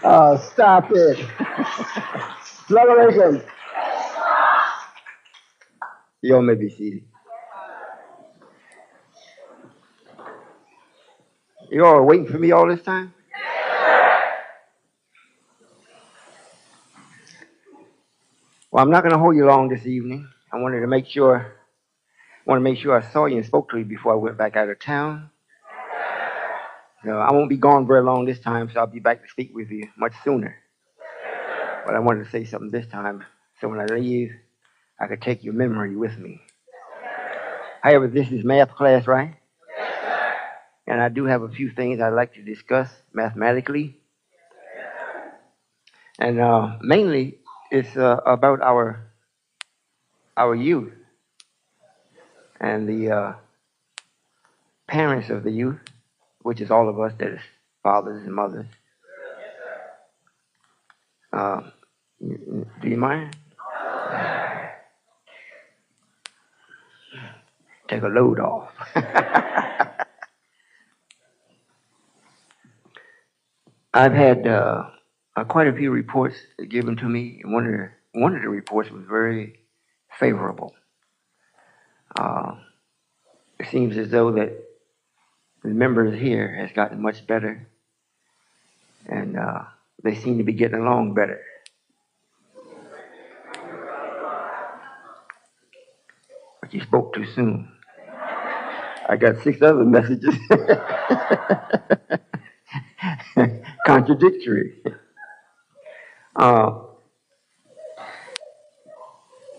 Oh, stop it. Revelation. You all may be seated. You all are waiting for me all this time? Well, I'm not going to hold you long this evening. I want to make sure I saw you and spoke to you before I went back out of town. No, I won't be gone very long this time, so I'll be back to speak with you much sooner. But I wanted to say something this time, so when I leave, I could take your memory with me. However, this is math class, right? And I do have a few things I'd like to discuss mathematically. And mainly, it's about our youth and the parents of the youth, which is all of us, that is fathers and mothers. Do you mind? Take a load off. I've had quite a few reports given to me. One of the reports was very favorable. It seems as though that the members here has gotten much better, and they seem to be getting along better. But you spoke too soon. I got 6 other messages. Contradictory. I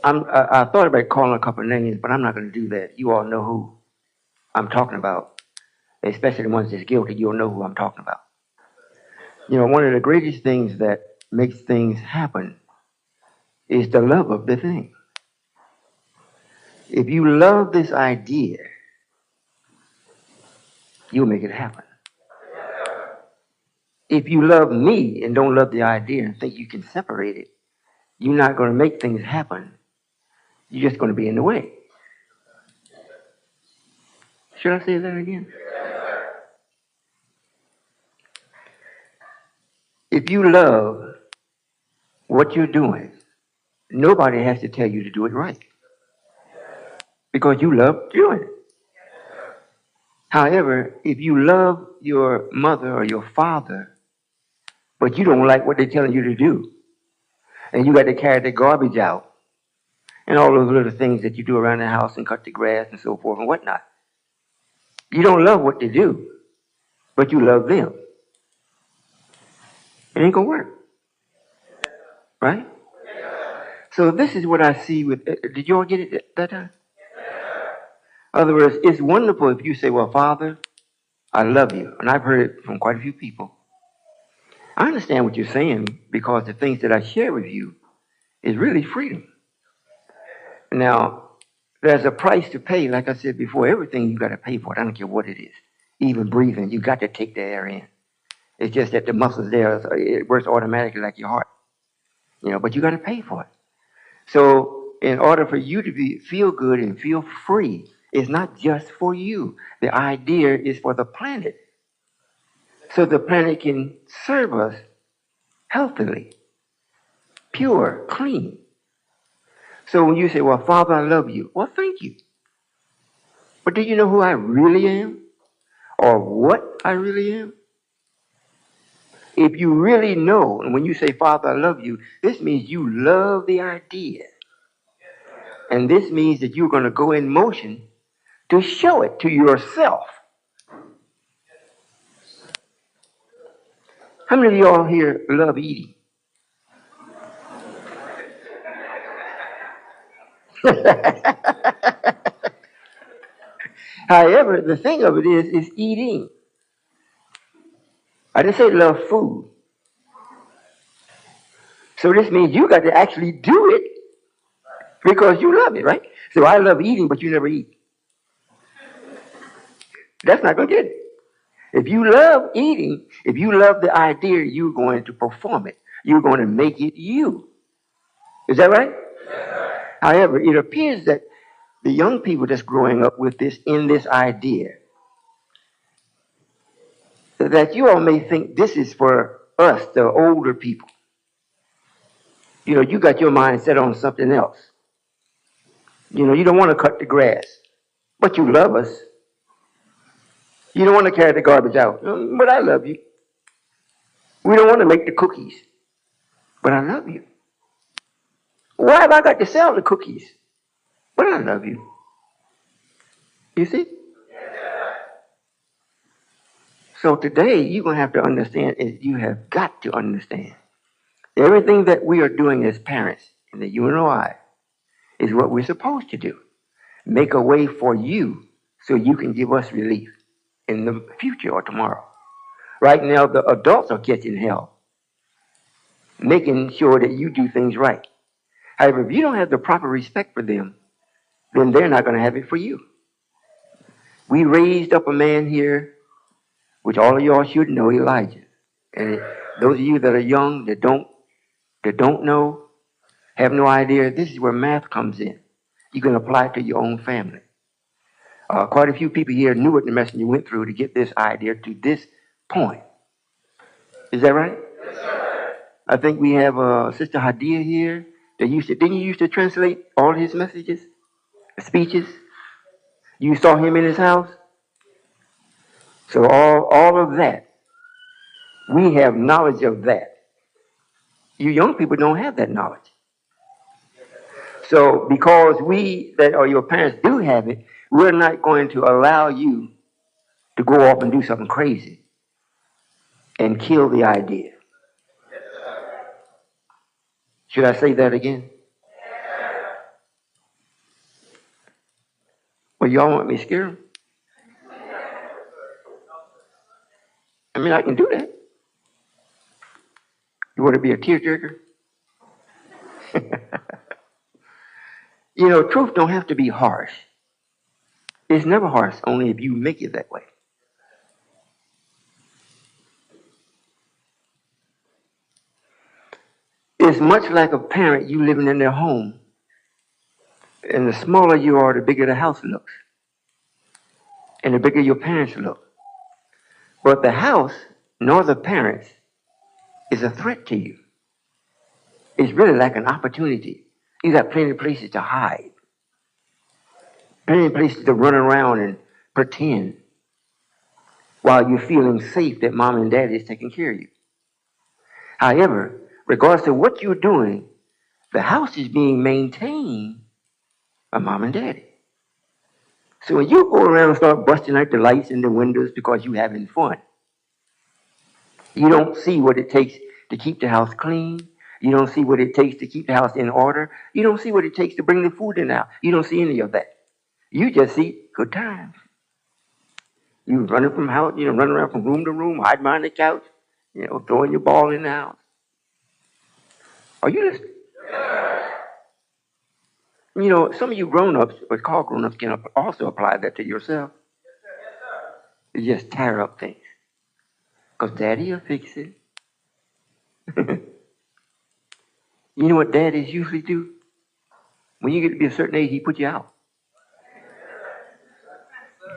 thought about calling a couple of names, but I'm not going to do that. You all know who I'm talking about, especially the ones that's guilty. You'll know who I'm talking about. You know, one of the greatest things that makes things happen is the love of the thing. If you love this idea, you'll make it happen. If you love me and don't love the idea and think you can separate it, you're not going to make things happen. You're just going to be in the way. Should I say that again? If you love what you're doing, nobody has to tell you to do it right. Because you love doing it. However, if you love your mother or your father, but you don't like what they're telling you to do, and you got to carry the garbage out, and all those little things that you do around the house and cut the grass and so forth and whatnot. You don't love what they do, but you love them. It ain't gonna work. Right? So this is what I see with, did you all get it that time? In other words, it's wonderful if you say, well, Father, I love you. And I've heard it from quite a few people. I understand what you're saying because the things that I share with you is really freedom. Now, there's a price to pay. Like I said before, everything you got to pay for it. I don't care what it is. Even breathing, you got to take the air in. It's just that the muscles there, it works automatically like your heart. You know, but you got to pay for it. So in order for you to feel good and feel free, it's not just for you. The idea is for the planet. So the planet can serve us healthily, pure, clean. So when you say, well, Father, I love you. Well, thank you. But do you know who I really am? Or what I really am? If you really know, and when you say, Father, I love you, this means you love the idea. And this means that you're going to go in motion to show it to yourself. How many of y'all here love eating? However, the thing of it is eating. I didn't say love food. So this means you got to actually do it because you love it, right? So I love eating, but you never eat. That's not going to get it. If you love eating, if you love the idea, you're going to perform it. You're going to make it you. Is that right? However, it appears that the young people that's growing up with this, in this idea, that you all may think this is for us, the older people, you got your mind set on something else. You don't want to cut the grass, but you love us. You don't want to carry the garbage out, but I love you. We don't want to make the cookies, but I love you. Why have I got to sell the cookies? But I love you. You see? So today, you're going to have to understand, is you have got to understand, everything that we are doing as parents in the UNOI is what we're supposed to do. Make a way for you so you can give us relief in the future or tomorrow. Right now, the adults are catching hell, making sure that you do things right. However, if you don't have the proper respect for them, then they're not going to have it for you. We raised up a man here, which all of y'all should know, Elijah. And those of you that are young, that don't know, have no idea, this is where math comes in. You can apply it to your own family. Quite a few people here knew what the messenger went through to get this idea to this point. Is that right? Yes, sir. I think we have Sister Hadia here. Didn't you used to translate all his messages, speeches? You saw him in his house? So all of that, we have knowledge of that. You young people don't have that knowledge. So because we that are your parents do have it, we're not going to allow you to go off and do something crazy and kill the idea. Should I say that again? Well, y'all want me to scare them? I mean, I can do that. You want to be a tearjerker? Truth don't have to be harsh. It's never harsh, only if you make it that way. It's much like a parent, you living in their home. And the smaller you are, the bigger the house looks. And the bigger your parents look. But the house, nor the parents, is a threat to you. It's really like an opportunity. You got plenty of places to hide. Plenty of places to run around and pretend while you're feeling safe that mom and dad is taking care of you. However, regardless of what you're doing, the house is being maintained by mom and daddy. So when you go around and start busting out the lights in the windows because you're having fun, you don't see what it takes to keep the house clean. You don't see what it takes to keep the house in order. You don't see what it takes to bring the food in now. You don't see any of that. You just see good times. You running from house, running around from room to room, hiding behind the couch, throwing your ball in the house. Are you listening? Some of you grown-ups, what's called grown-ups, can also apply that to yourself. You just tear up things. Because daddy will fix it. You know what daddies usually do? When you get to be a certain age, he put you out.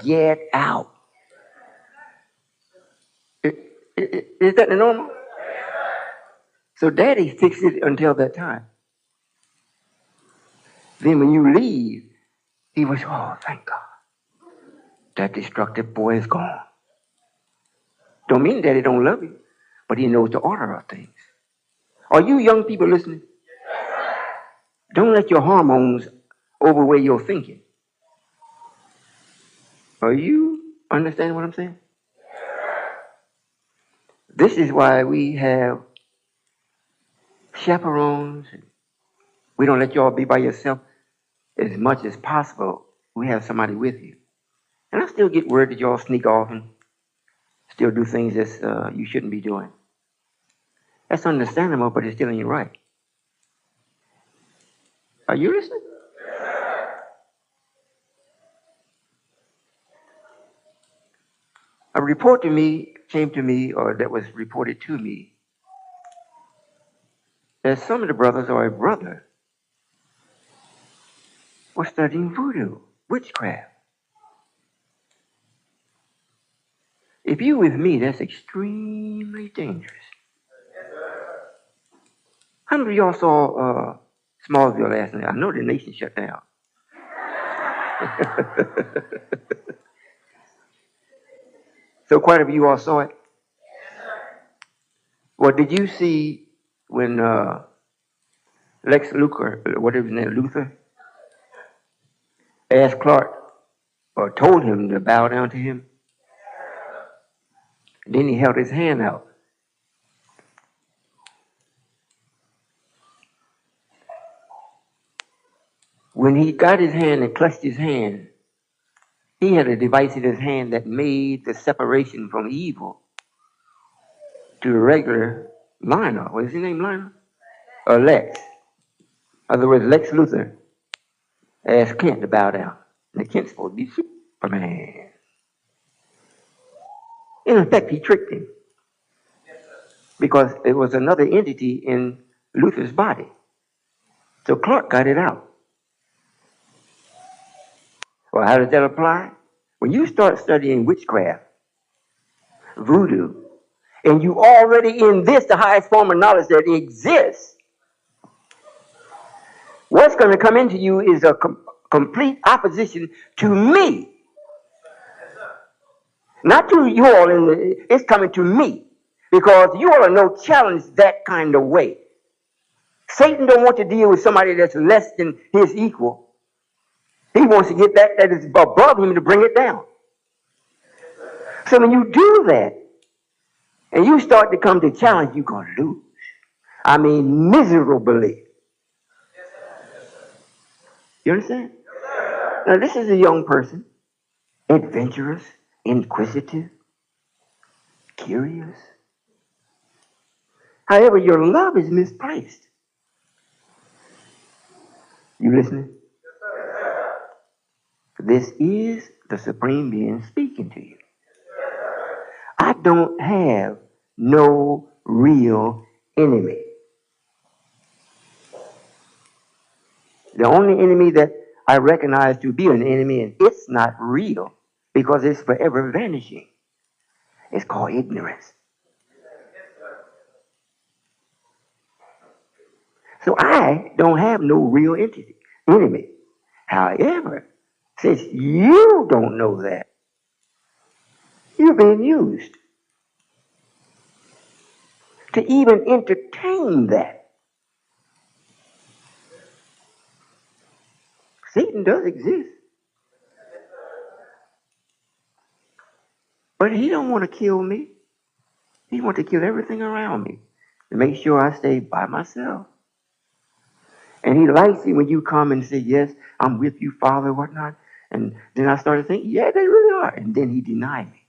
Get out. Is that the normal? So daddy fixed it until that time. Then when you leave, he was, oh, thank God. That destructive boy is gone. Don't mean daddy don't love you, but he knows the order of things. Are you young people listening? Don't let your hormones overweigh your thinking. Are you understanding what I'm saying? This is why we have chaperones. We don't let you all be by yourself as much as possible. We have somebody with you. And I still get word that y'all sneak off and still do things that you shouldn't be doing. That's understandable, but it's still ain't right. Are you listening? A report came to me, or that was reported to me, that some of the brothers or a brother was studying voodoo, witchcraft. If you with me, that's extremely dangerous. How many of y'all saw Smallville last night? I know the nation shut down. So quite a few all saw it. Well, did you see when Lex Luthor, whatever his name, Luthor, asked Clark or told him to bow down to him? Then he held his hand out. When he got his hand and clutched his hand, he had a device in his hand that made the separation from evil to a regular Lionel. What is his name, Lionel? Or Lex. In other words, Lex Luthor asked Kent to bow down. And Kent's supposed to be Superman. In effect, he tricked him. Because it was another entity in Luthor's body. So Clark got it out. Well, how does that apply? When you start studying witchcraft, voodoo, and you already in this, the highest form of knowledge that exists, what's going to come into you is a complete opposition to me. Not to you all, it's coming to me. Because you all are no challenge that kind of way. Satan don't want to deal with somebody that's less than his equal. He wants to get that is above him to bring it down. So when you do that, and you start to come to challenge, you're going to lose. I mean, miserably. You understand? Now, this is a young person, adventurous, inquisitive, curious. However, your love is misplaced. You listening? This is the Supreme Being speaking to you. I don't have no real enemy. The only enemy that I recognize to be an enemy, and it's not real because it's forever vanishing. It's called ignorance. So I don't have no real enemy. However, since you don't know that, you're being used to even entertain that. Satan does exist. But he don't want to kill me. He wants to kill everything around me to make sure I stay by myself. And he likes it when you come and say, yes, I'm with you, Father, whatnot. And then I started thinking, yeah, they really are. And then he denied me.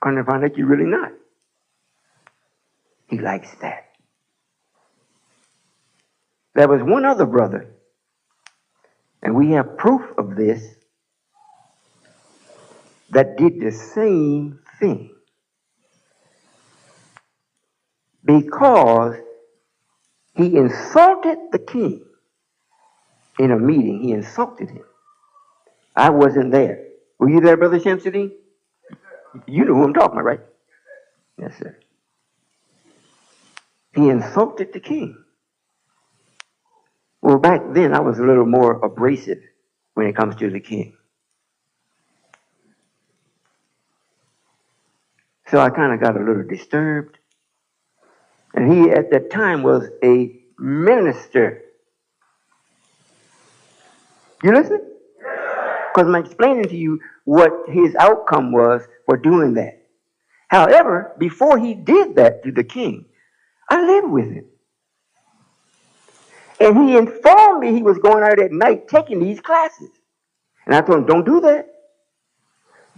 Come to find out you're really not. He likes that. There was one other brother, and we have proof of this, that did the same thing. Because he insulted the king in a meeting. He insulted him. I wasn't there. Were you there, Brother Shamsuddin? You know who I'm talking about, right? Yes, sir. He insulted the king. Well, back then I was a little more abrasive when it comes to the king. So I kind of got a little disturbed. And he at that time was a minister. You listen? Because I'm explaining to you what his outcome was for doing that. However, before he did that to the king, I lived with him. And he informed me he was going out at night taking these classes. And I told him, don't do that.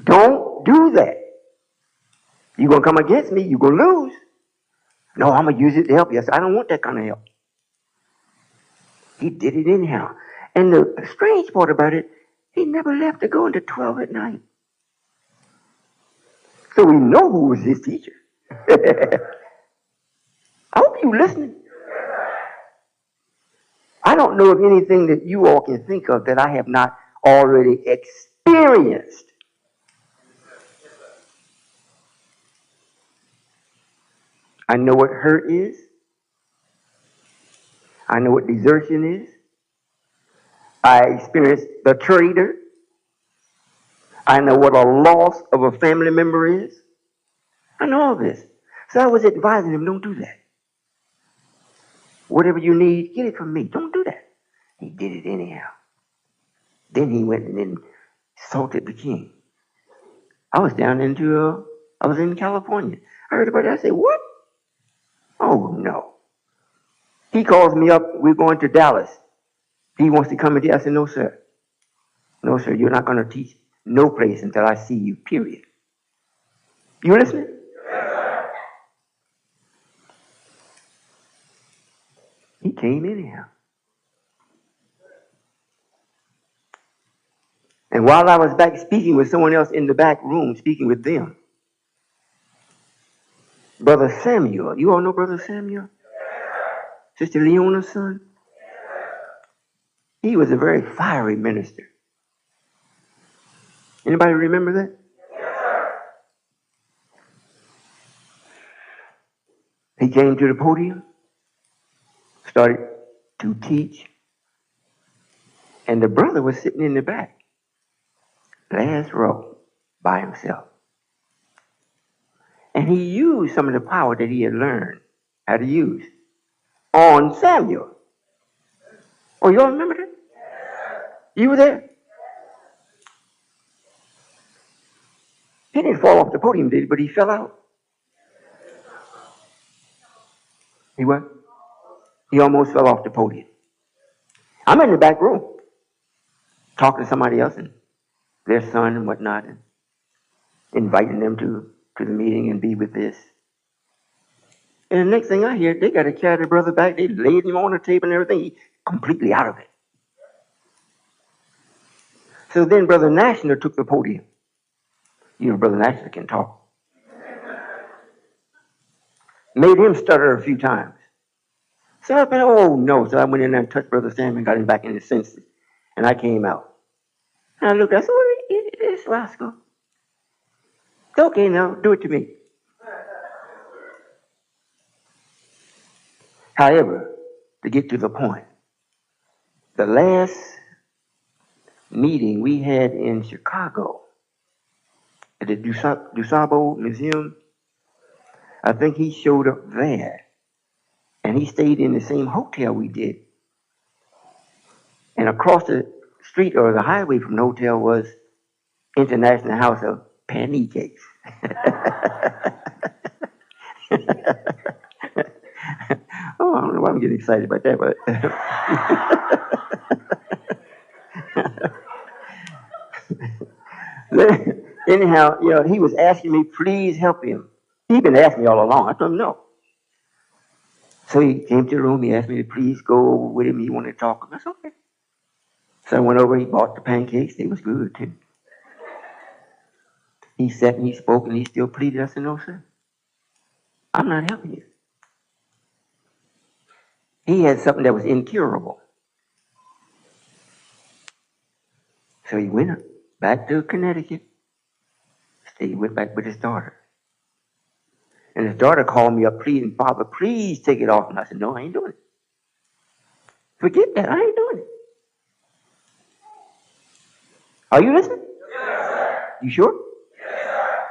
Don't do that. You're going to come against me, you're going to lose. No, I'm going to use it to help you. I said, I don't want that kind of help. He did it anyhow. And the strange part about it, he never left to go until 12 at night. So we know who was his teacher. I hope you're listening. I don't know of anything that you all can think of that I have not already experienced. I know what hurt is. I know what desertion is. I experienced the traitor. I know what a loss of a family member is. I know all this. So I was advising him, don't do that. Whatever you need, get it from me. Don't do that. He did it anyhow. Then he went and then assaulted the king. I was I was in California. I heard about it. I said, what? Oh, no. He calls me up. We're going to Dallas. He wants to come in here. I said, no, sir. No, sir. You're not going to teach no place until I see you, period. You listening? He came anyhow. And while I was back speaking with someone else in the back room, speaking with them, Brother Samuel, you all know Brother Samuel? Sister Leona's son? He was a very fiery minister. Anybody remember that? He came to the podium, started to teach, and the brother was sitting in the back, last row, by himself. And he used some of the power that he had learned how to use on Samuel. Oh, you all remember that? You were there? He didn't fall off the podium, did he? But he fell out. He what? He almost fell off the podium. I'm in the back room, talking to somebody else and their son and whatnot, and inviting them to the meeting and be with this. And the next thing I hear, they got to carry the brother back. They laid him on the table and everything. He's completely out of it. So then Brother National took the podium. You know, Brother National can talk. Made him stutter a few times. So I thought, oh no. So I went in there and touched Brother Sam and got him back in his senses. And I came out. And I looked, I said, what is this rascal? It's okay now, do it to me. However, to get to the point, the last meeting we had in Chicago at the DuSable Museum, I think he showed up there. And he stayed in the same hotel we did. And across the street or the highway from the hotel was International House of Pancakes. Oh, I don't know why I'm getting excited about that, but anyhow, you know, he was asking me, please help him. He'd been asking me all along. I told him no. So he came to the room. He asked me to please go over with him. He wanted to talk. I said, okay. So I went over. He bought the pancakes. They was good, too. He sat and he spoke and he still pleaded. I said, no, sir. I'm not helping you. He had something that was incurable. So he went back to Connecticut. He went back with his daughter. And his daughter called me up pleading, Father, please take it off. And I said, no, I ain't doing it. Forget that. I ain't doing it. Are you listening? Yes, sir. You sure? Yes, sir.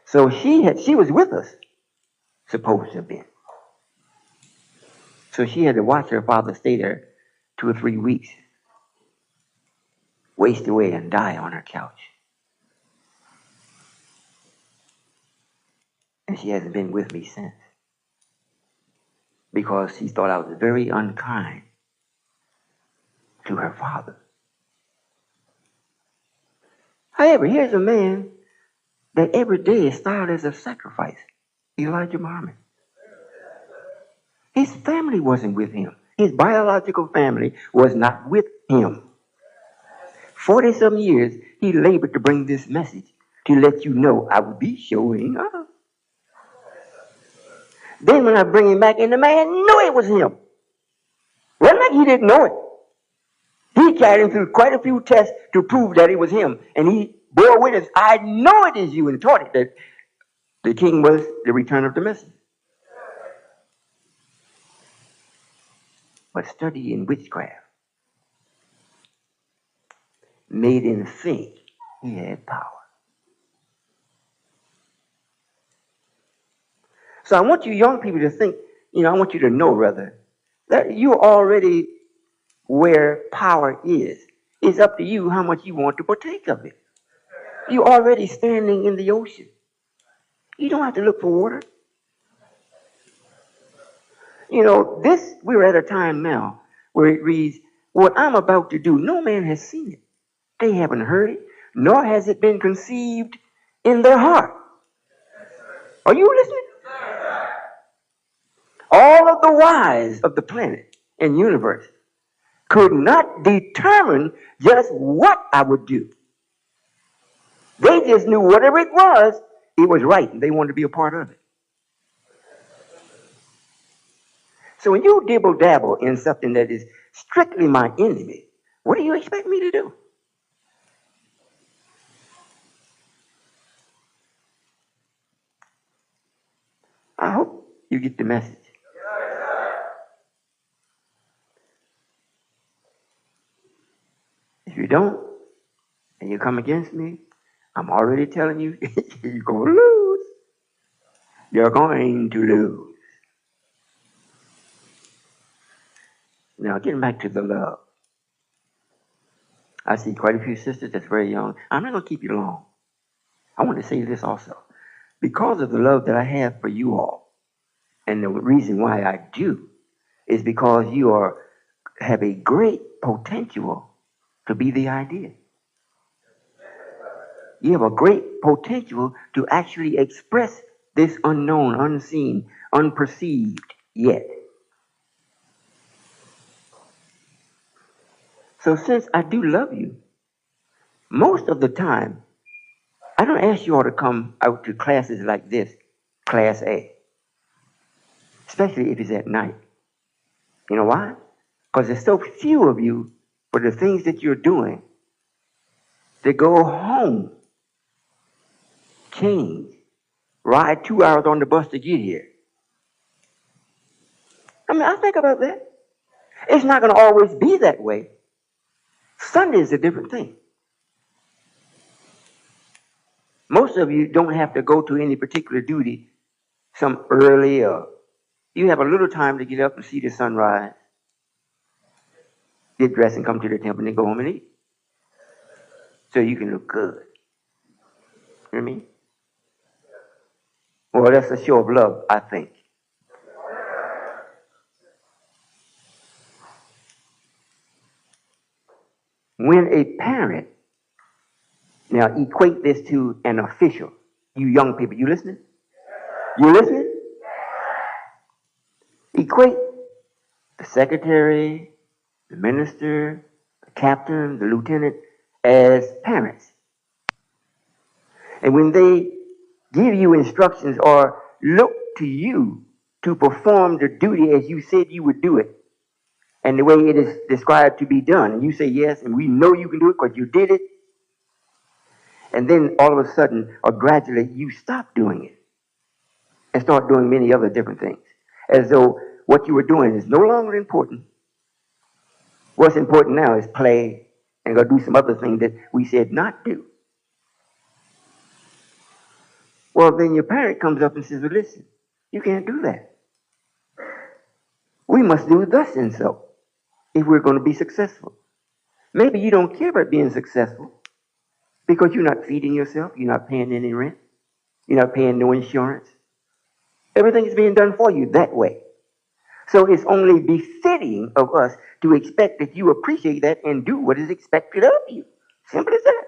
So she was with us, supposed to have been. So she had to watch her father stay there 2 or 3 weeks, waste away and die on her couch. And she hasn't been with me since. Because she thought I was very unkind to her father. However, here's a man that every day is styled as a sacrifice. Elijah Muhammad. His family wasn't with him. His biological family was not with him. 40-some years, he labored to bring this message to let you know I will be showing up. Then when I bring him back in, the man knew it was him. Wasn't like he didn't know it. He carried him through quite a few tests to prove that it was him. And he bore witness, I know it is you, and taught it that the king was the return of the message. but studying witchcraft made him think he had power. So I want you young people to think, I want you to know, rather, that you're already where power is. It's up to you how much you want to partake of it. You're already standing in the ocean. You don't have to look for water. We're at a time now where it reads, what I'm about to do, no man has seen it. They haven't heard it, nor has it been conceived in their heart. Are you listening? All of the wise of the planet and universe could not determine just what I would do. They just knew whatever it was right, and they wanted to be a part of it. So when you dibble dabble in something that is strictly my enemy, what do you expect me to do? I hope you get the message. If you don't, and you come against me, I'm already telling you, you're going to lose. You're going to lose. Now, getting back to the love. I see quite a few sisters that's very young. I'm not going to keep you long. I want to say this also. Because of the love that I have for you all, and the reason why I do, is because you have a great potential to be the idea. You have a great potential to actually express this unknown, unseen, unperceived yet. So since I do love you, most of the time, I don't ask you all to come out to classes like this, Class A, especially if it's at night. You know why? Because there's so few of you for the things that you're doing to go home, change, ride 2 hours on the bus to get here. I think about that. It's not going to always be that way. Sunday is a different thing. Most of you don't have to go to any particular duty some early, or you have a little time to get up and see the sunrise, get dressed and come to the temple and then go home and eat. So you can look good. You know what I mean? Well, that's a show of love, I think. When a parent, now equate this to an official, you young people, you listening? You listening? Equate the secretary, the minister, the captain, the lieutenant as parents. And when they give you instructions or look to you to perform the duty as you said you would do it, and the way it is described to be done, and you say yes, and we know you can do it because you did it, and then all of a sudden, or gradually, you stop doing it and start doing many other different things, as though what you were doing is no longer important. What's important now is play and go do some other thing that we said not do. Well, then your parent comes up and says, well, listen, you can't do that. We must do thus and so if we're going to be successful. Maybe you don't care about being successful because you're not feeding yourself, you're not paying any rent, you're not paying no insurance. Everything is being done for you that way. So it's only befitting of us to expect that you appreciate that and do what is expected of you. Simple as that.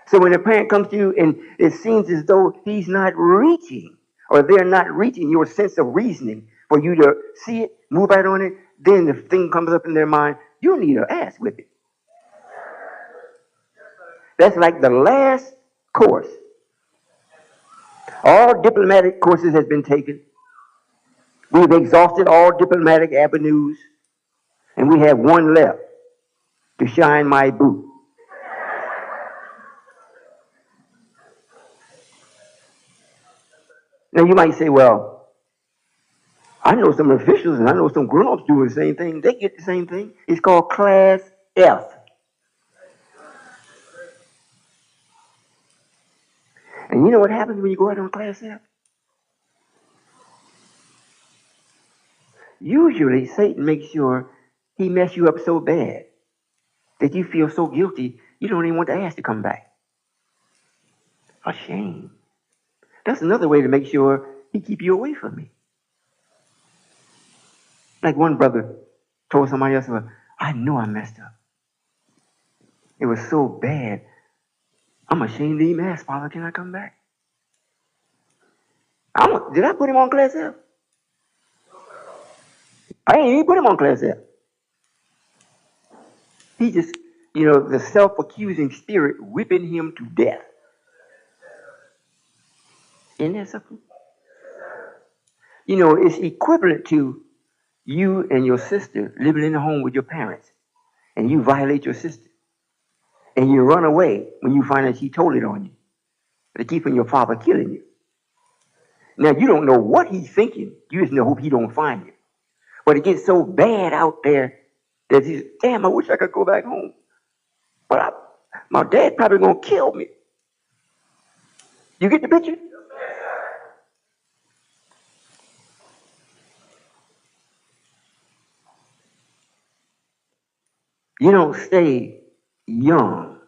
So when a parent comes to you and it seems as though he's not reaching, or they're not reaching your sense of reasoning for you to see it, move out on it, then the thing comes up in their mind, you need an ass whipping. That's like the last course. All diplomatic courses has been taken. We've exhausted all diplomatic avenues, and we have one left to shine my boot. Now you might say, well, I know some officials and I know some grown-ups doing the same thing. They get the same thing. It's called Class F. And you know what happens when you go out on Class F? Usually Satan makes sure he mess you up so bad that you feel so guilty you don't even want the ass to come back. A shame. That's another way to make sure he keep you away from me. Like one brother told somebody else, well, I know I messed up. It was so bad. I'm ashamed to even ask, Father, can I come back? Did I put him on Class F? I ain't even put him on Class F. He just, the self-accusing spirit whipping him to death. Isn't that something? It's equivalent to you and your sister living in the home with your parents, and you violate your sister, and you run away when you find out she told it on you. They're keeping your father killing you. Now, you don't know what he's thinking. You just hope he don't find you. But it gets so bad out there that he's, damn, I wish I could go back home. But my dad probably going to kill me. You get the picture? You don't stay young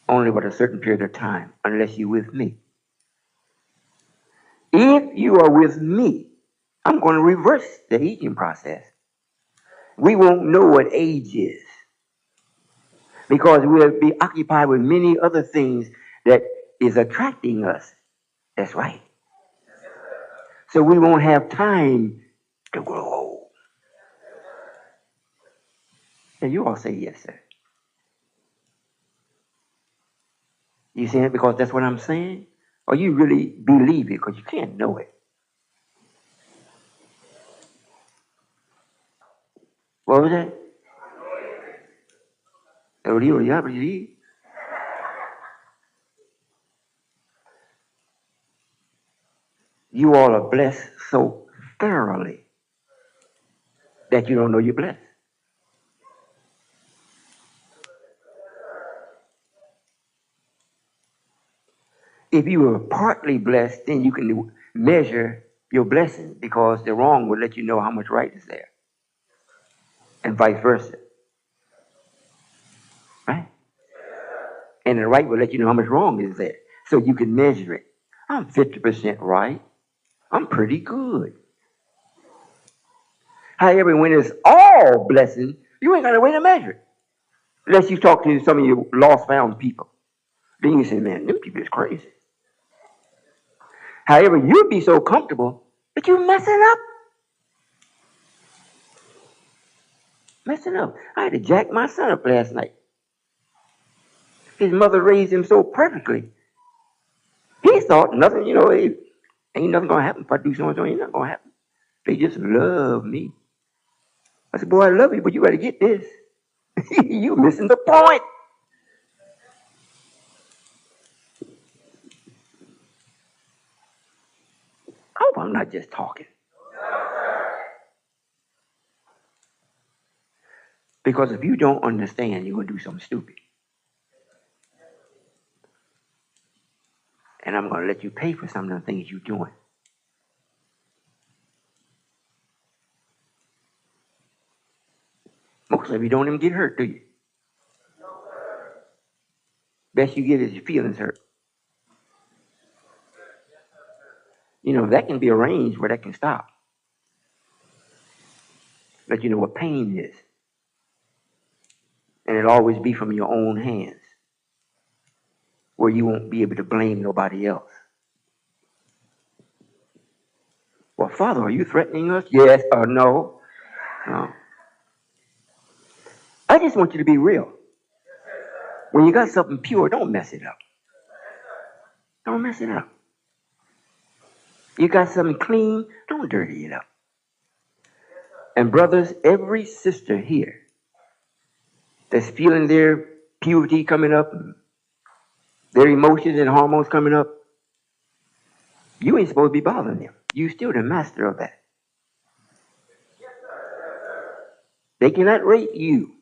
only but a certain period of time unless you're with me. If you are with me, I'm going to reverse the aging process. We won't know what age is because we'll be occupied with many other things that is attracting us. That's right. So we won't have time to grow old. And you all say yes, sir. You saying it because that's what I'm saying? Or you really believe it because you can't know it? What was that? You all are blessed so thoroughly that you don't know you're blessed. If you were partly blessed, then you can measure your blessing because the wrong will let you know how much right is there. And vice versa. Right? And the right will let you know how much wrong is there. So you can measure it. I'm 50% right. I'm pretty good. However, when it's all blessing, you ain't got a way to measure it. Unless you talk to some of your lost found people. Then you say, man, them people is crazy. However, you'd be so comfortable that you mess it up. Messing up. I had to jack my son up last night. His mother raised him so perfectly. He thought nothing, ain't nothing gonna happen if I do so-and-so, ain't nothing gonna happen. They just love me. I said, boy, I love you, but you gotta get this. You missing the point. I hope I'm not just talking. Because if you don't understand, you're gonna do something stupid. And I'm gonna let you pay for some of the things you're doing. Most of you don't even get hurt, do you? Best you get is your feelings hurt. That can be arranged where that can stop. Let you know what pain is. And it'll always be from your own hands, where you won't be able to blame nobody else. Well, Father, are you threatening us? Yes or no? No. I just want you to be real. When you got something pure, don't mess it up. Don't mess it up. You got something clean, don't dirty it up. And brothers, every sister here that's feeling their puberty coming up, their emotions and hormones coming up, you ain't supposed to be bothering them. You still the master of that. They cannot rate you,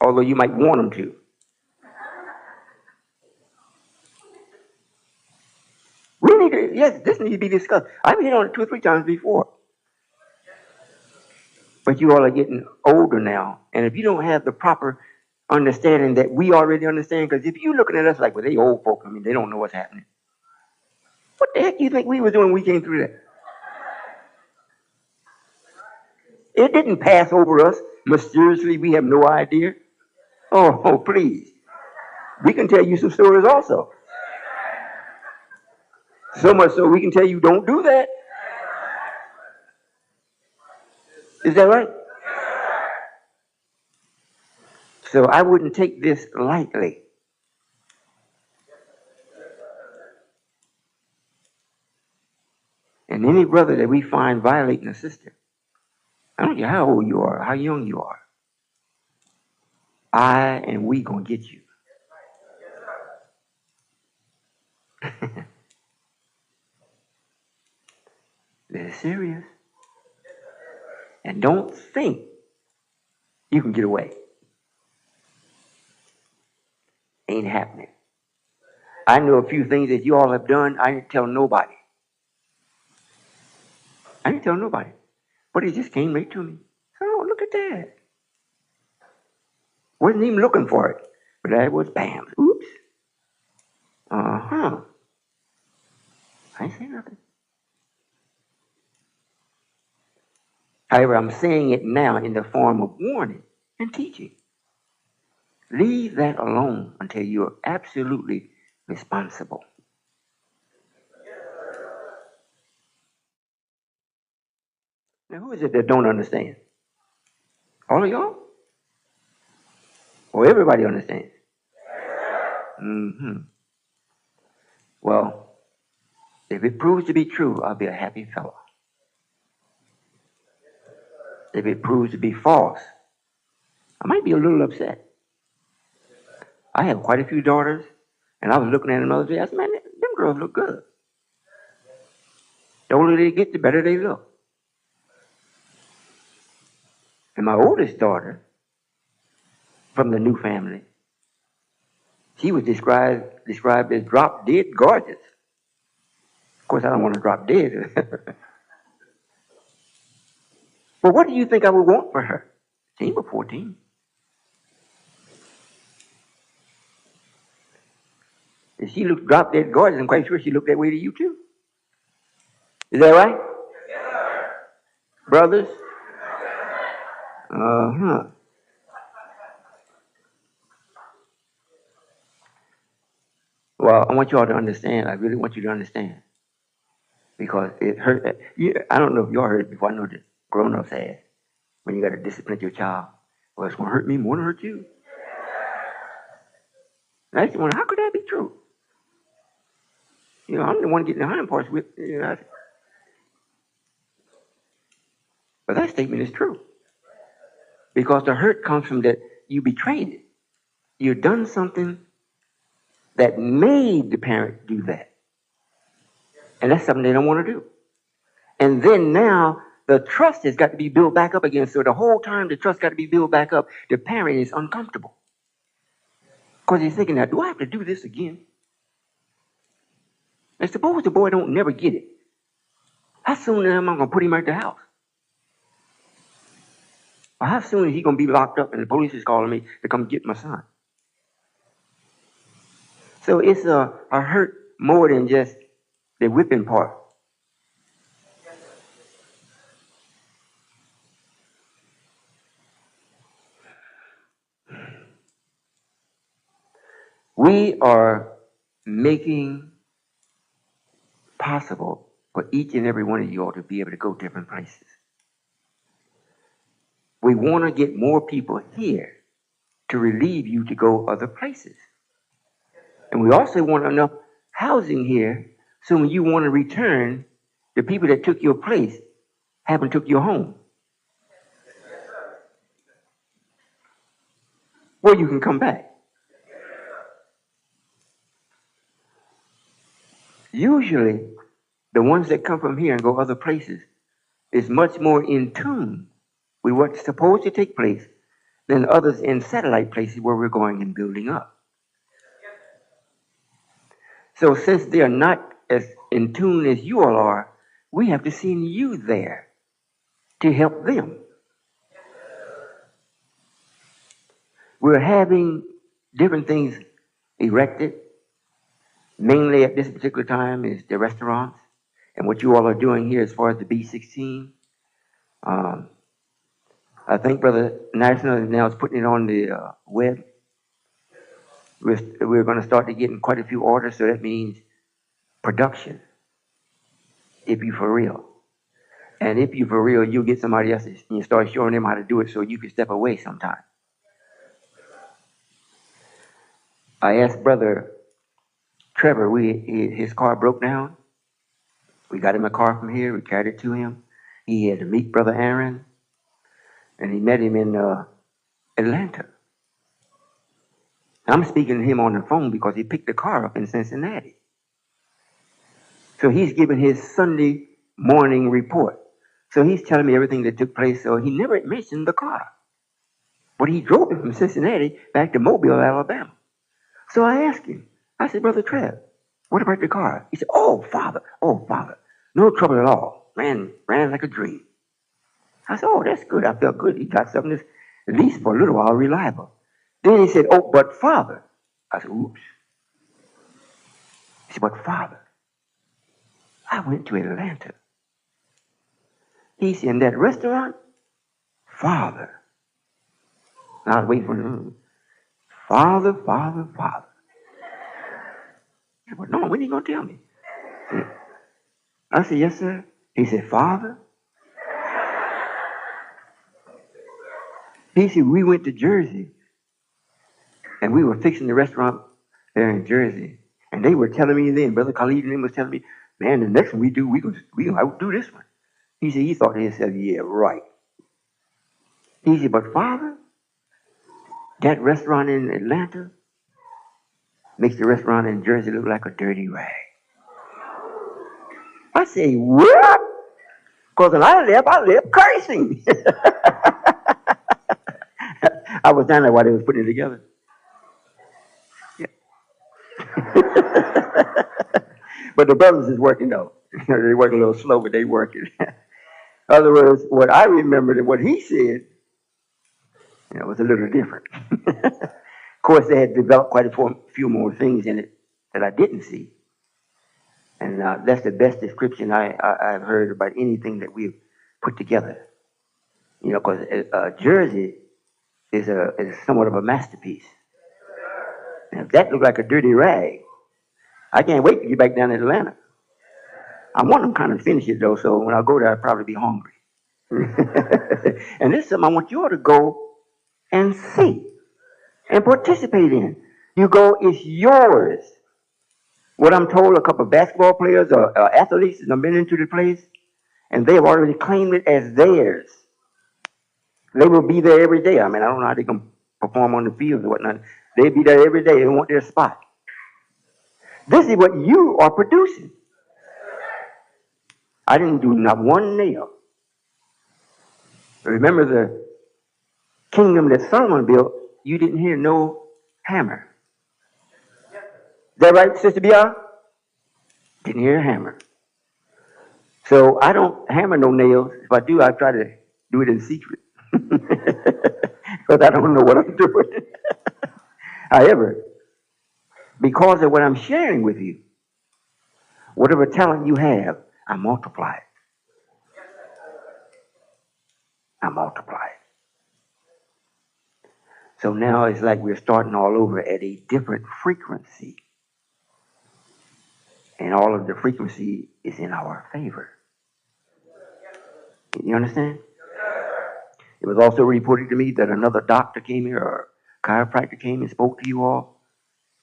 although you might want them to. We need to, yes, this needs to be discussed. I've hit on it 2 or 3 times before. But you all are getting older now. And if you don't have the proper understanding that we already understand, because if you're looking at us like, well, they old folk, I mean, they don't know what's happening. What the heck do you think we were doing when we came through that? It didn't pass over us mysteriously. We have no idea. Oh, please. We can tell you some stories also. So much so we can tell you don't do that. Is that right? So I wouldn't take this lightly. And any brother that we find violating a sister, I don't care how old you are, how young you are, I and we gonna get you. This is serious. And don't think you can get away. Ain't happening. I know a few things that you all have done. I didn't tell nobody. I didn't tell nobody. But it just came right to me. Oh, look at that. Wasn't even looking for it. But that was bam. Oops. Uh-huh. I ain't say nothing. However, I'm saying it now in the form of warning and teaching. Leave that alone until you're absolutely responsible. Now, who is it that don't understand? All of y'all? Or everybody understands? Mm-hmm. Well, if it proves to be true, I'll be a happy fellow. If it proves to be false, I might be a little upset. I have quite a few daughters, and I was looking at them the other day. I said, man, them girls look good. The older they get, the better they look. And my oldest daughter, from the new family, she was described as drop dead gorgeous. Of course, I don't want to drop dead. But what do you think I would want for her? She was 14. If she looked drop dead gorgeous, I'm quite sure she looked that way to you too. Is that right? Brothers? Uh-huh. Well, I want you all to understand. I really want you to understand. Because it hurt. I don't know if y'all heard it before. I know that grown-ups have. When you got to discipline your child. Well, it's going to hurt me more than hurt you. And I used to wonder, how could that be true? You know, I'm the one getting the hind parts with. You know, but that statement is true. Because the hurt comes from that you betrayed it. You've done something that made the parent do that. And that's something they don't want to do. And then now the trust has got to be built back up again. So the whole time the trust got to be built back up, the parent is uncomfortable. Because he's thinking, now, do I have to do this again? And suppose the boy don't never get it. How soon am I going to put him out the house? Or how soon is he going to be locked up and the police is calling me to come get my son? So it's a hurt more than just the whipping part. We are making possible for each and every one of you all to be able to go different places. We want to get more people here to relieve you to go other places. And we also want enough housing here so when you want to return, the people that took your place haven't took your home. Well, you can come back. Usually, the ones that come from here and go other places is much more in tune what's supposed to take place than others in satellite places where we're going and building up. So since they are not as in tune as you all are, we have to send you there to help them. We're having different things erected. Mainly at this particular time is the restaurants and what you all are doing here as far as the B16. I think Brother National now is putting it on the web. We're going to start to getting quite a few orders, so that means production, if you for real. And if you for real, you'll get somebody else and you start showing them how to do it so you can step away sometime. I asked Brother Trevor, his car broke down. We got him a car from here. We carried it to him. He had to meet Brother Aaron, and he met him in Atlanta. I'm speaking to him on the phone because he picked the car up in Cincinnati. So he's giving his Sunday morning report. So he's telling me everything that took place. So he never mentioned the car. But he drove it from Cincinnati back to Mobile, Alabama. So I asked him, I said, Brother Trev, what about the car? He said, oh, Father, no trouble at all. Ran like a dream. I said, oh, that's good. I felt good. He got something that's, at least for a little while, reliable. Then he said, oh, but Father. I said, oops. He said, but Father, I went to Atlanta. He said, in that restaurant, Father. And I was waiting for him. Father. I said, well, no, when are you going to tell me? I said, yes, sir. He said, Father. He said, we went to Jersey, and we were fixing the restaurant there in Jersey. And they were telling me then, Brother Khalid and them was telling me, man, the next one we do, we gonna outdo this one. He said, he thought to himself, yeah, right. He said, but Father, that restaurant in Atlanta makes the restaurant in Jersey look like a dirty rag. I say, what? Because when I left cursing. I was down there while they was putting it together. Yeah. But the brothers is working though. They work a little slow, but they working. In other words, what I remembered and what he said, was a little different. Of course, they had developed quite a few more things in it that I didn't see. And that's the best description I've heard about anything that we've put together. Because Jersey is somewhat of a masterpiece. And if that looked like a dirty rag, I can't wait to get back down to Atlanta. I want them kind of finish it though, so when I go there, I'll probably be hungry. And this is something I want you all to go and see and participate in. You go, it's yours. What I'm told, a couple of basketball players or athletes have been into the place, and they have already claimed it as theirs. They will be there every day. I mean, I don't know how they can perform on the field or whatnot. They'll be there every day. They want their spot. This is what you are producing. I didn't do not one nail. Remember the kingdom that Solomon built, you didn't hear no hammer. Is that right, Sister Bia? Didn't hear a hammer. So I don't hammer no nails. If I do, I try to do it in secret. Because I don't know what I'm doing. However, because of what I'm sharing with you, whatever talent you have, I multiply it. I multiply it. So now it's like we're starting all over at a different frequency. And all of the frequency is in our favor. You understand? It was also reported to me that another doctor came here, or chiropractor came and spoke to you all.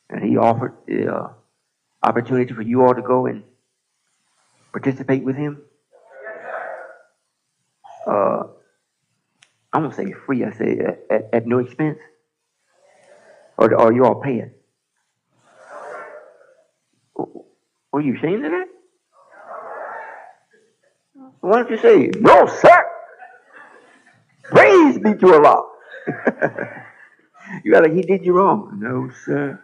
And he offered the opportunity for you all to go and participate with him. I'm going to say free. I say at no expense. Or you all pay it. Were you ashamed of that? Why don't you say, no, sir? beat you a lot. You act like he did you wrong. No, sir.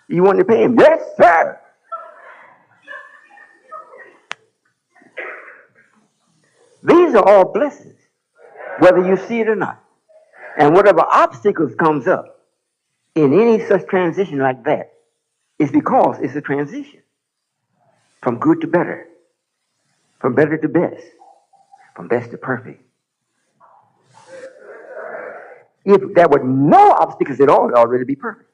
You want to pay him? Yes, sir. These are all blessings, whether you see it or not. And whatever obstacles comes up in any such transition like that is because it's a transition from good to better, from better to best, from best to perfect. If there were no obstacles at all, it'd already be perfect.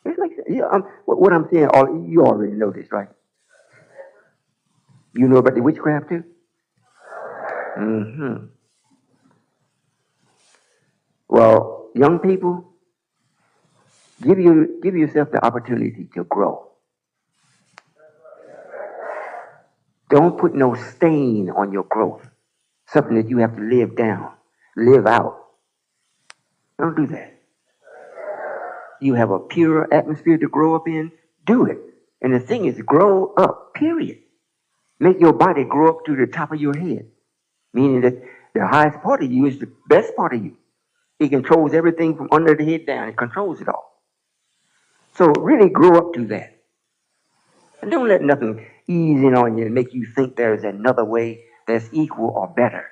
It's like, yeah, what I'm saying, you already know this, right? You know about the witchcraft too? Mm-hmm. Well, young people, give yourself the opportunity to grow. Don't put no stain on your growth. Something that you have to live down, live out. Don't do that. You have a pure atmosphere to grow up in, do it. And the thing is, grow up, period. Make your body grow up to the top of your head, meaning that the highest part of you is the best part of you. It controls everything from under the head down. It controls it all. So really grow up to that. And don't let nothing ease in on you and make you think there's another way that's equal or better.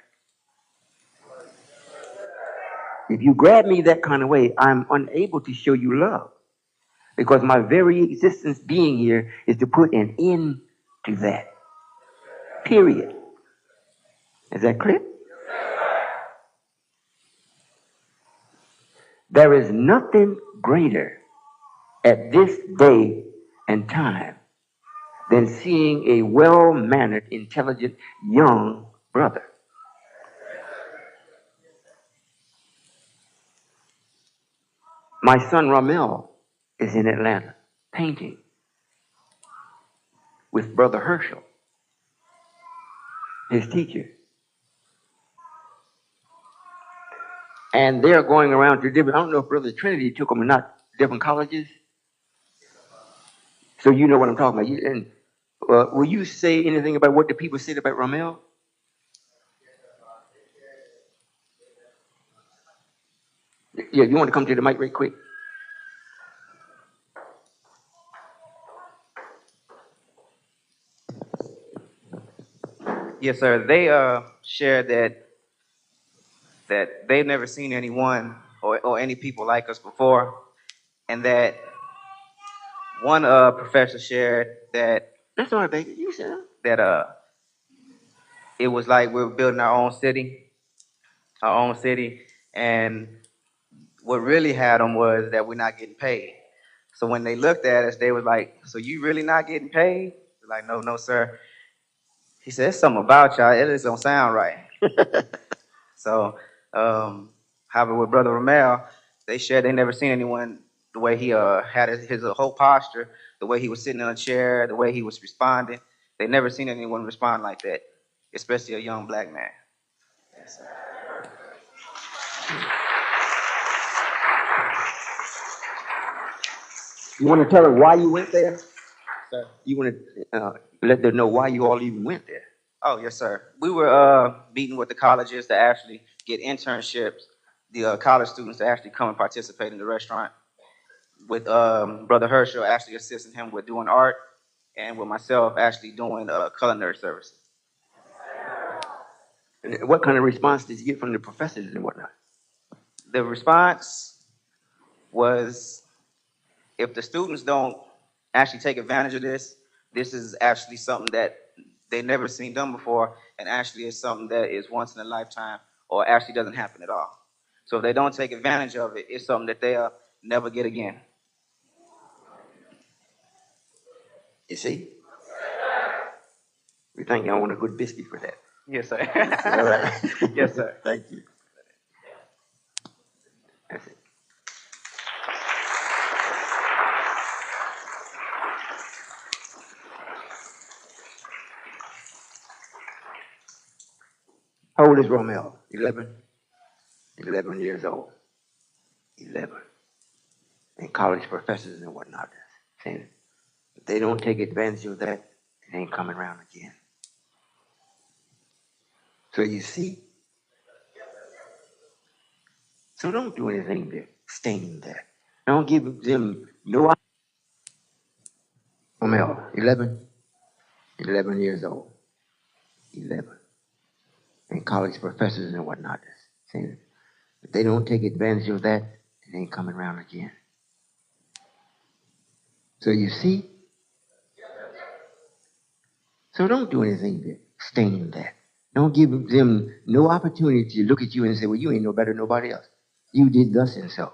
If you grab me that kind of way, I'm unable to show you love. Because my very existence being here is to put an end to that. Period. Is that clear? There is nothing greater at this day and time than seeing a well-mannered, intelligent, young brother. My son Royall is in Atlanta painting with Brother Herschel, his teacher. And they're going around to different, I don't know if Brother Trinity took them or not, different colleges. So you know what I'm talking about. And will you say anything about what the people said about Royall? Yeah, you want to come to the mic right quick? Yes, sir. They shared that they've never seen anyone or any people like us before, and that one professor shared that That's all right, baby. You said that it was like we were building our own city, and what really had them was that we're not getting paid. So when they looked at us, they was like, "So you really not getting paid?" We're like, "No, no, sir." He said, "It's something about y'all. It just don't sound right." So, however, with Brother Royall, they shared they never seen anyone the way he had his whole posture, the way he was sitting in a chair, the way he was responding. They never seen anyone respond like that, especially a young black man. Yes, sir. you want to tell her why you went there? Sir. You want to let them know why you all even went there? Oh, yes, sir. We were meeting with the colleges to actually get internships, the college students to actually come and participate in the restaurant. With Brother Herschel actually assisting him with doing art, and with myself actually doing culinary services. And what kind of response did you get from the professors and whatnot? The response was, if the students don't actually take advantage of this, this is actually something that they never seen done before, and actually is something that is once in a lifetime, or actually doesn't happen at all. So if they don't take advantage of it, it's something that they'll never get again. You see? We thank y'all want a good biscuit for that. Yes, sir. All right. Yes, sir. Thank you. That's it. How old is Royall? 11? 11 years old. 11. And college professors and whatnot. Saying if they don't take advantage of that, it ain't coming around again. So you see, so don't do anything to stain that. Don't give them no. 11, 11 years old, 11, and college professors and whatnot. Saying if they don't take advantage of that, it ain't coming around again. So you see, so don't do anything to stain that. Don't give them no opportunity to look at you and say, well, you ain't no better than nobody else. You did thus and so.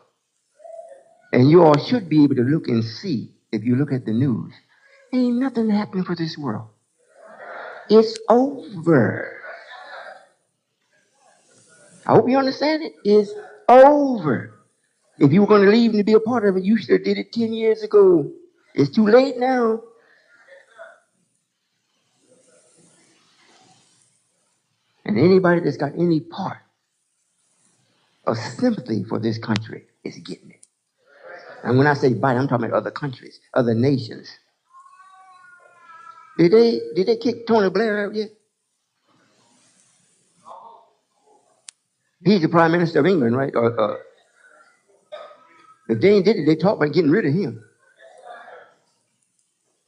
And you all should be able to look and see, if you look at the news, ain't nothing happening for this world. It's over. I hope you understand it. It's over. If you were going to leave and to be a part of it, you should have did it 10 years ago. It's too late now. And anybody that's got any part of sympathy for this country is getting it. And when I say bite, I'm talking about other countries, other nations. Did they kick Tony Blair out yet? He's the Prime Minister of England, right? If they ain't did it, they talk about getting rid of him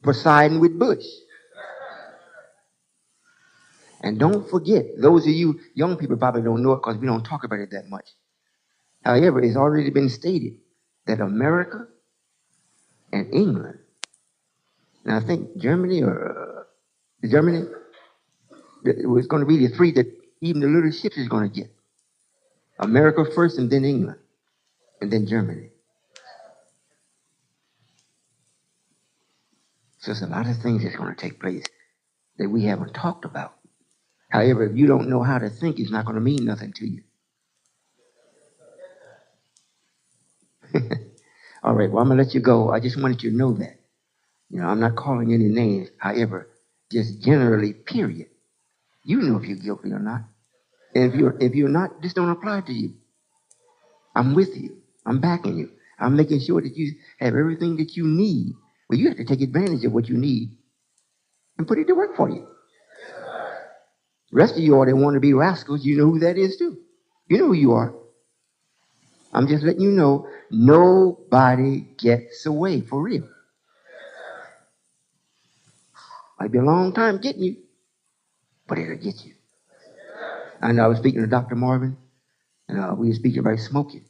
for siding with Bush. And don't forget, those of you young people probably don't know it because we don't talk about it that much. However, it's already been stated that America and England, and I think Germany it was going to be the three that even the little ships is going to get. America first, and then England, and then Germany. So there's a lot of things that's going to take place that we haven't talked about. However, if you don't know how to think, it's not going to mean nothing to you. All right, well, I'm going to let you go. I just wanted you to know that. You know, I'm not calling any names. However, just generally, period. You know if you're guilty or not. And if you're not, this don't apply to you. I'm with you. I'm backing you. I'm making sure that you have everything that you need. Well, you have to take advantage of what you need and put it to work for you. The rest of you all that want to be rascals, you know who that is too. You know who you are. I'm just letting you know, nobody gets away for real. Might be a long time getting you, but it'll get you. I know I was speaking to Dr. Marvin, and we were speaking about smoking.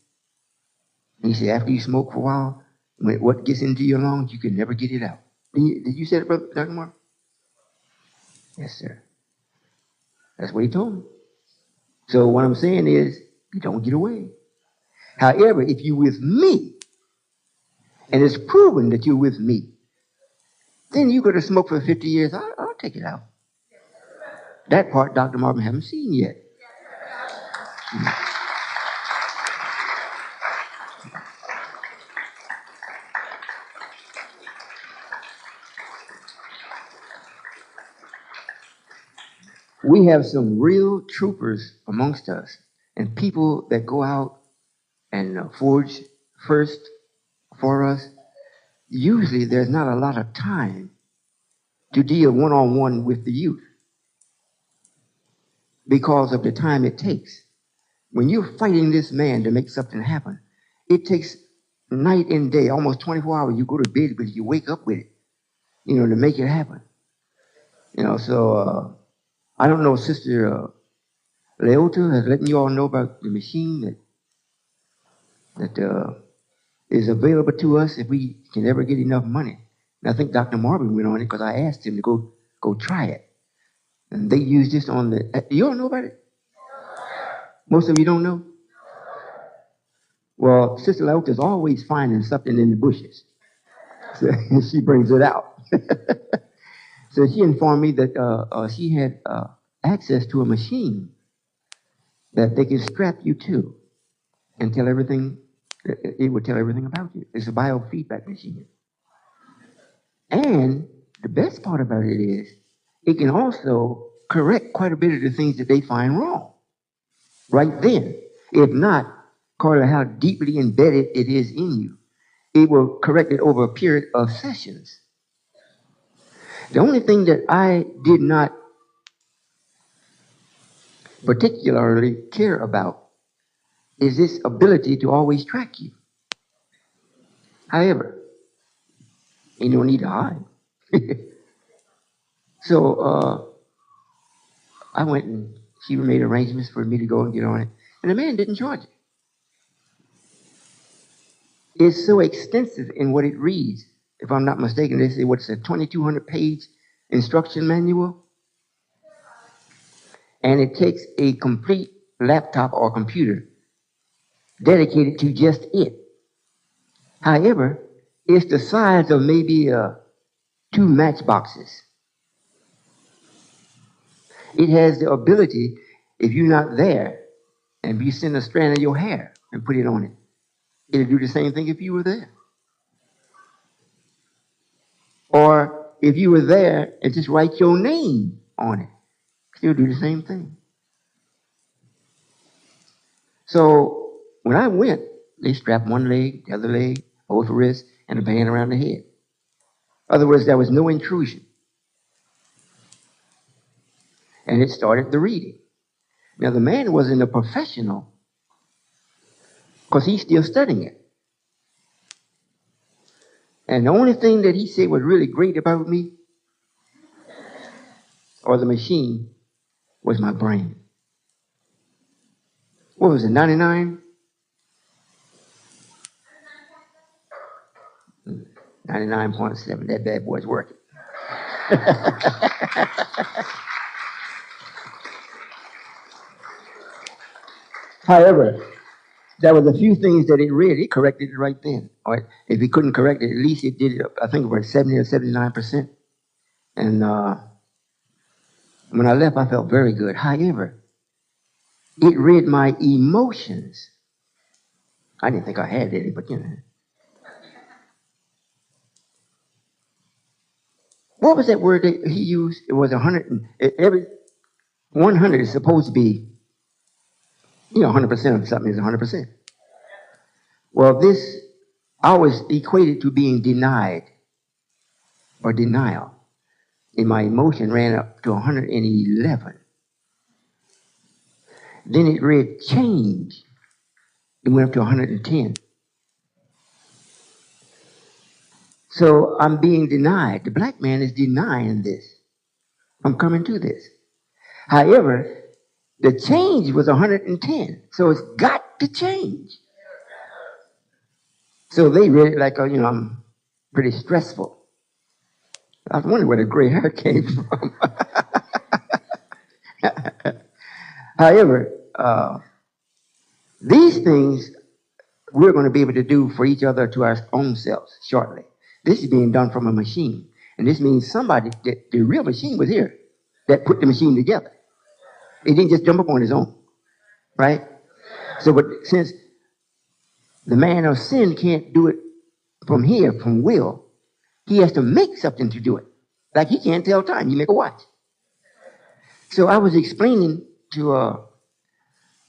And he said, after you smoke for a while, what gets into your lungs, you can never get it out. Did you say it, Brother Dr. Marvin? Yes, sir. That's what he told me. So what I'm saying is, you don't get away. However, if you're with me, and it's proven that you're with me, then you go to smoke for 50 years, I'll take it out. That part Dr. Marvin haven't seen yet. We have some real troopers amongst us, and people that go out and forge first for us. Usually there's not a lot of time to deal one-on-one with the youth because of the time it takes. When you're fighting this man to make something happen, it takes night and day, almost 24 hours. You go to bed with it, you wake up with it, to make it happen. So I don't know, Sister Leota has letting you all know about the machine that is available to us if we can ever get enough money. And I think Dr. Marvin went on it because I asked him to go try it. And they use this on the. You all know about it? Most of you don't know? Well, Sister Leota is always finding something in the bushes. So she brings it out. So she informed me that she had access to a machine that they can strap you to and tell everything. It would tell everything about you. It's a biofeedback machine. And the best part about it is it can also correct quite a bit of the things that they find wrong right then. If not, according to how deeply embedded it is in you, it will correct it over a period of sessions. The only thing that I did not particularly care about is this ability to always track you. However, you don't need to hide. So I went and she made arrangements for me to go and get on it. And the man didn't charge it. It's so extensive in what it reads. If I'm not mistaken, they say what's a 2,200 page instruction manual. And it takes a complete laptop or computer dedicated to just it. However, it's the size of maybe 2 matchboxes. It has the ability, if you're not there, and if you send a strand of your hair and put it on it, it'll do the same thing if you were there. Or if you were there and just write your name on it, still do the same thing. So when I went, they strapped one leg, the other leg, both wrists, and a band around the head. In other words, there was no intrusion. And it started the reading. Now the man wasn't a professional because he's still studying it. And the only thing that he said was really great about me or the machine was my brain. What was it, 99? 99.7. That bad boy's working. However, there was a few things that it read. It corrected it right then. Or if it couldn't correct it, at least it did it, I think about 70 or 79%. And when I left, I felt very good. However, it read my emotions. I didn't think I had any, but you know. What was that word that he used? It was 100. Every 100 is supposed to be, 100% of something is 100%. Well, this I was equated to being denied or denial. And my emotion ran up to 111. Then it read change. It went up to 110. So I'm being denied. The black man is denying this. I'm coming to this. However, the change was 110. So it's got to change. So they read it like, I'm pretty stressful. I was wondering where the gray hair came from. However, these things we're going to be able to do for each other to our own selves shortly. This is being done from a machine. And this means somebody, the real machine was here that put the machine together. It didn't just jump up on its own, right? So, but since the man of sin can't do it from here, from will, he has to make something to do it. Like he can't tell time. You make a watch. So I was explaining to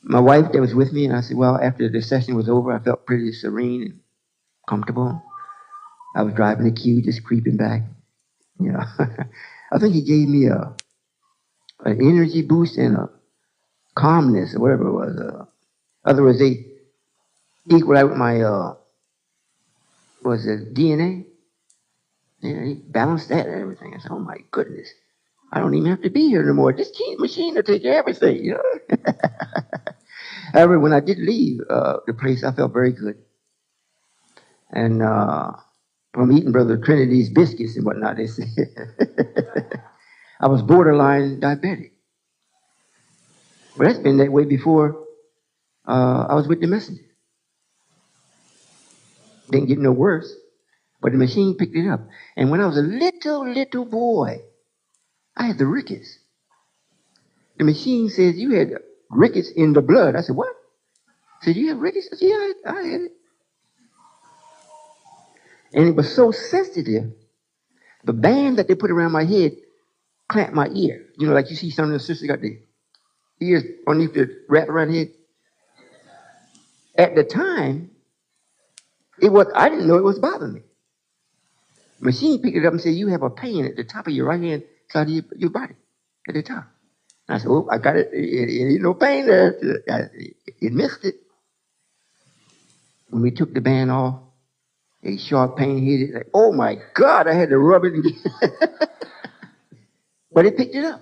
my wife that was with me, and I said, well, after the session was over, I felt pretty serene and comfortable. I was driving the queue, just creeping back. I think he gave me an energy boost and a calmness or whatever it was. In other words, they equal out my DNA. Yeah, he balanced that and everything. I said, oh my goodness, I don't even have to be here no more. This machine will take care of everything. However, when I did leave the place, I felt very good. And from eating Brother Trinity's biscuits and whatnot, they said, I was borderline diabetic. But that's been that way before I was with the messenger. Didn't get no worse, but the machine picked it up. And when I was a little boy, I had the rickets. The machine says, you had rickets in the blood. I said, what? I said, you have rickets? I said, yeah, I had it. And it was so sensitive, the band that they put around my head clamped my ear. Like you see some of the sisters got the ears underneath the wrap around the head. At the time, I didn't know it was bothering me. The machine picked it up and said, you have a pain at the top of your right hand side of your body, at the top. I said, oh, I got it. It ain't no pain there. It missed it. When we took the band off, a sharp pain hit it. Like, oh my God, I had to rub it again. But it picked it up.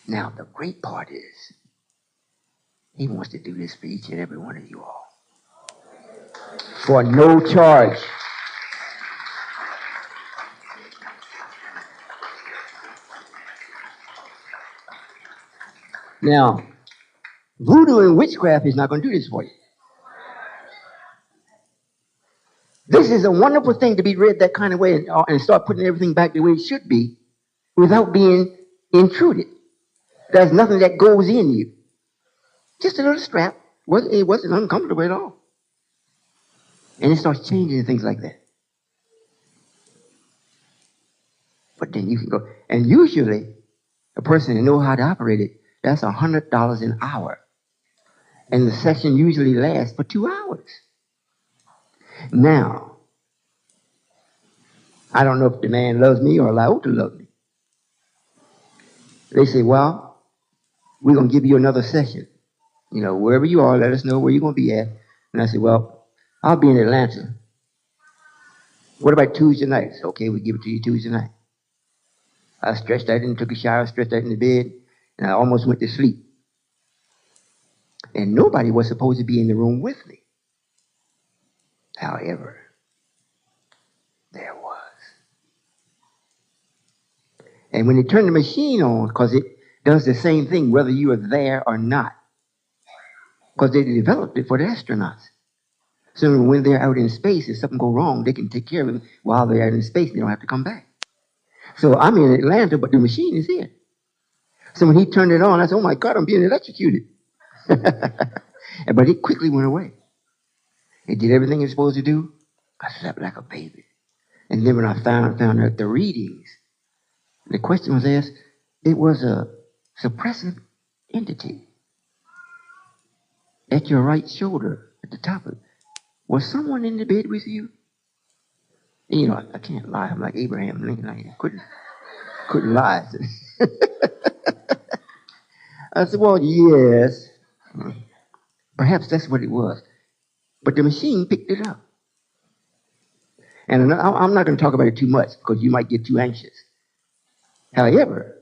Now, the great part is, he wants to do this for each and every one of you all. For no charge. Now, voodoo and witchcraft is not going to do this for you. This is a wonderful thing to be read that kind of way and start putting everything back the way it should be without being intruded. There's nothing that goes in you. Just a little strap. It wasn't uncomfortable at all. And it starts changing things like that. But then you can go. And usually, a person that knows how to operate it, that's $100 an hour. And the session usually lasts for 2 hours. Now, I don't know if the man loves me or allowed to love me. They say, well, we're going to give you another session. You know, wherever you are, let us know where you're going to be at. And I said, well, I'll be in Atlanta. What about Tuesday nights? Okay, we'll give it to you Tuesday night. I stretched out and took a shower, stretched out in the bed, and I almost went to sleep. And nobody was supposed to be in the room with me. However, there was. And when they turned the machine on, because it does the same thing whether you are there or not, because they developed it for the astronauts. So when they're out in space, if something go wrong, they can take care of it while they're out in space. They don't have to come back. So I'm in Atlanta, but the machine is here. So when he turned it on, I said, oh my God, I'm being electrocuted. But it quickly went away. It did everything it was supposed to do. I slept like a baby. And then when I found out the readings, the question was asked, it was a suppressive entity at your right shoulder, at the top of it. Was someone in the bed with you? And, you know, I can't lie. I'm like Abraham Lincoln. I couldn't lie. I said, well, yes. Perhaps that's what it was. But the machine picked it up. And I'm not going to talk about it too much because you might get too anxious. However,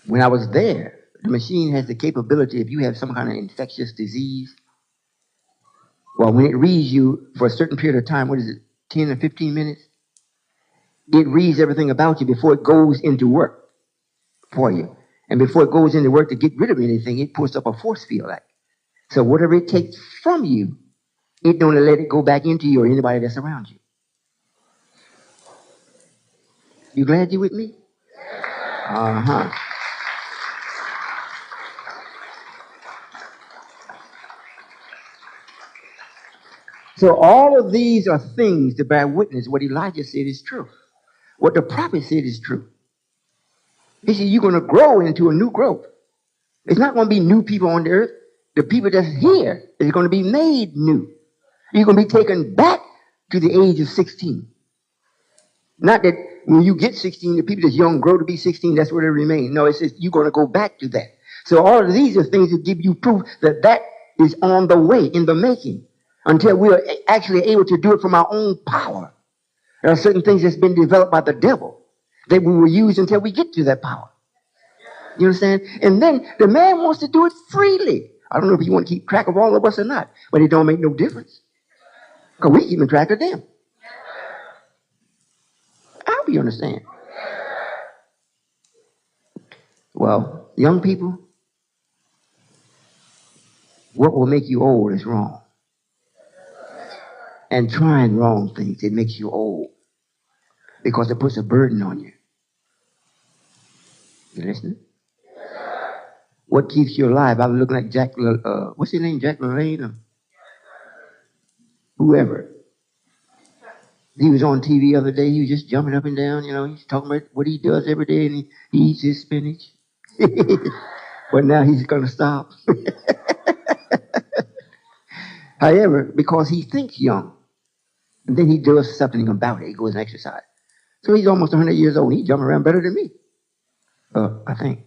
when I was there, the machine has the capability, if you have some kind of infectious disease, well, when it reads you for a certain period of time, what is it, 10 or 15 minutes? It reads everything about you before it goes into work for you. And before it goes into work to get rid of anything, it puts up a force field act. So whatever it takes from you, it don't let it go back into you or anybody that's around you. You glad you with me? Uh-huh. So all of these are things to bear witness. What Elijah said is true. What the prophet said is true. He said you're going to grow into a new growth. It's not going to be new people on the earth. The people that's here is going to be made new. You're going to be taken back to the age of 16. Not that when you get 16, the people that's young grow to be 16, that's where they remain. No, it says you're going to go back to that. So all of these are things that give you proof that that is on the way, in the making, until we are actually able to do it from our own power. There are certain things that's been developed by the devil that we will use until we get to that power. You understand? And then the man wants to do it freely. I don't know if you want to keep track of all of us or not, but it don't make no difference. Because we keeping track of them. I hope you understand. Well, young people, what will make you old is wrong. And trying wrong things, it makes you old. Because it puts a burden on you. You listening? What keeps you alive? I was looking at Jack, what's his name? Jack LaLanne or whoever. He was on TV the other day. He was just jumping up and down. You know, he's talking about what he does every day, and he eats his spinach. But now he's going to stop. However, because he thinks young, and then he does something about it. He goes and exercise. So he's almost 100 years old. He's jumping around better than me. I think.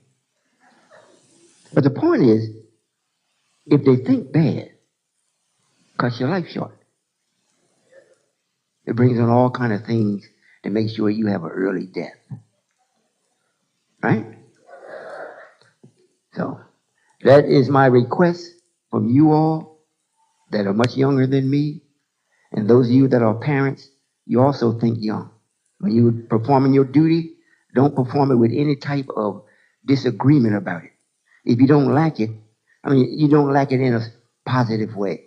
But the point is, if they think bad, cut your life short. It brings on all kind of things to make sure you have an early death. Right? So that is my request from you all that are much younger than me, and those of you that are parents, you also think young. When you're performing your duty, don't perform it with any type of disagreement about it. If you don't like it, you don't like it in a positive way.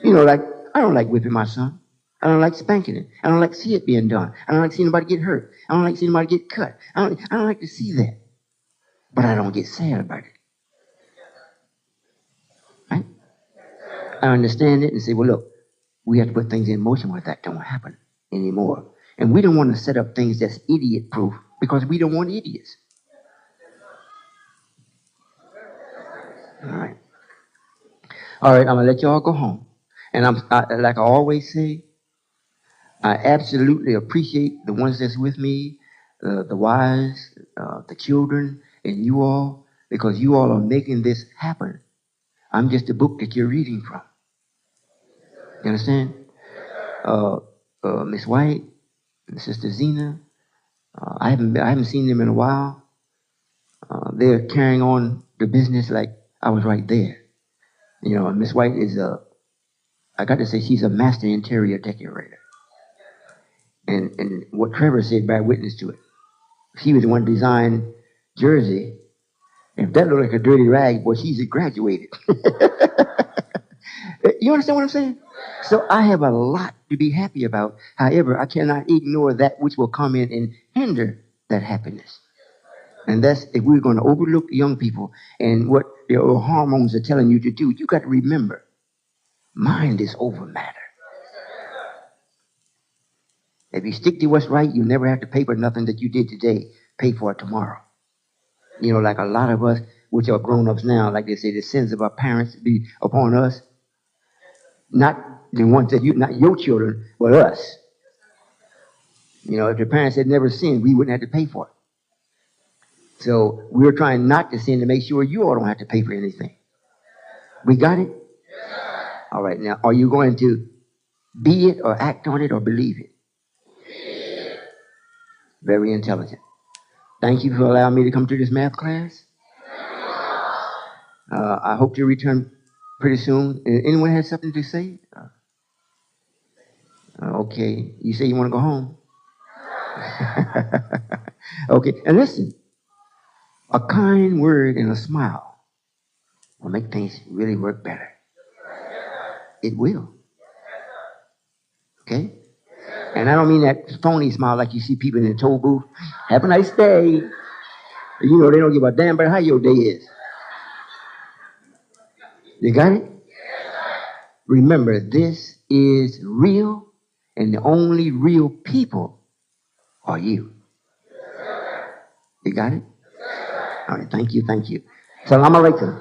Like, I don't like whipping my son. I don't like spanking him. I don't like to see it being done. I don't like seeing anybody get hurt. I don't like seeing anybody get cut. I don't like to see that. But I don't get sad about it. Right? I understand it and say, well, look, we have to put things in motion where that don't happen anymore. And we don't want to set up things that's idiot-proof because we don't want idiots. All right. All right, I'm going to let y'all go home. And like I always say, I absolutely appreciate the ones that's with me, the wives, the children, and you all, because you all are making this happen. I'm just a book that you're reading from. You understand? Miss White, Sister Zena, I haven't seen them in a while. They're carrying on the business like I was right there. Miss White is I got to say, she's a master interior decorator. And what Trevor said bear witness to it. She was the one who designed Jersey. If that looked like a dirty rag, boy, she's graduated. You understand what I'm saying? So I have a lot to be happy about. However, I cannot ignore that which will come in and hinder that happiness. And that's if we're going to overlook young people and what your hormones are telling you to do. You got to remember, mind is over matter. If you stick to what's right, you never have to pay for nothing that you did today. Pay for it tomorrow. Like a lot of us, which are grown-ups now, like they say, the sins of our parents be upon us. Not the ones not your children, but us. If the parents had never sinned, we wouldn't have to pay for it. So we're trying not to sin to make sure you all don't have to pay for anything. We got it? All right, now, are you going to be it or act on it or believe it? Very intelligent. Thank you for allowing me to come to this math class. I hope to return pretty soon. Anyone has something to say? Okay, you say you want to go home? Okay, and listen, a kind word and a smile will make things really work better. It will. Okay? And I don't mean that phony smile like you see people in the toll booth. Have a nice day. They don't give a damn about how your day is. You got it? Remember, this is real, and the only real people are you. You got it? All right, thank you. Salam alaikum.